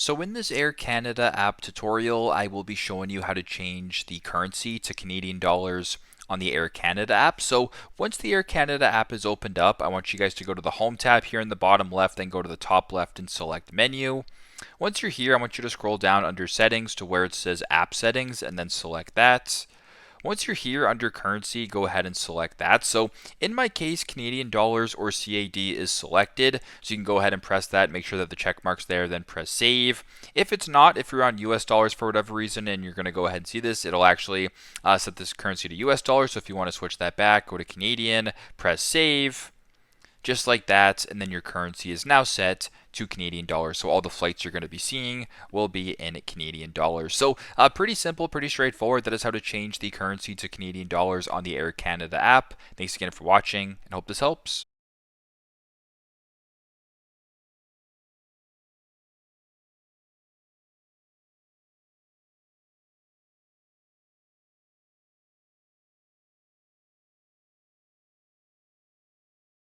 So in this Air Canada app tutorial, I will be showing you how to change the currency to Canadian dollars on the Air Canada app. So once the Air Canada app is opened up, I want you guys to go to the Home tab here in the bottom left, then go to the top left and select Menu. Once you're here, I want you to scroll down under Settings to where it says App Settings and then select that. Once you're here under currency, go ahead and select that. So in my case, Canadian dollars or CAD is selected. So you can go ahead and press that, make sure that the check mark's there, then press save. If it's not, if you're on US dollars for whatever reason and you're going to go ahead and see this, it'll actually set this currency to US dollars. So if you want to switch that back, go to Canadian, press save. Just like that, and then your currency is now set to Canadian dollars. So all the flights you're going to be seeing will be in Canadian dollars. So pretty simple, pretty straightforward. That is how to change the currency to Canadian dollars on the Air Canada app. Thanks again for watching, and hope this helps.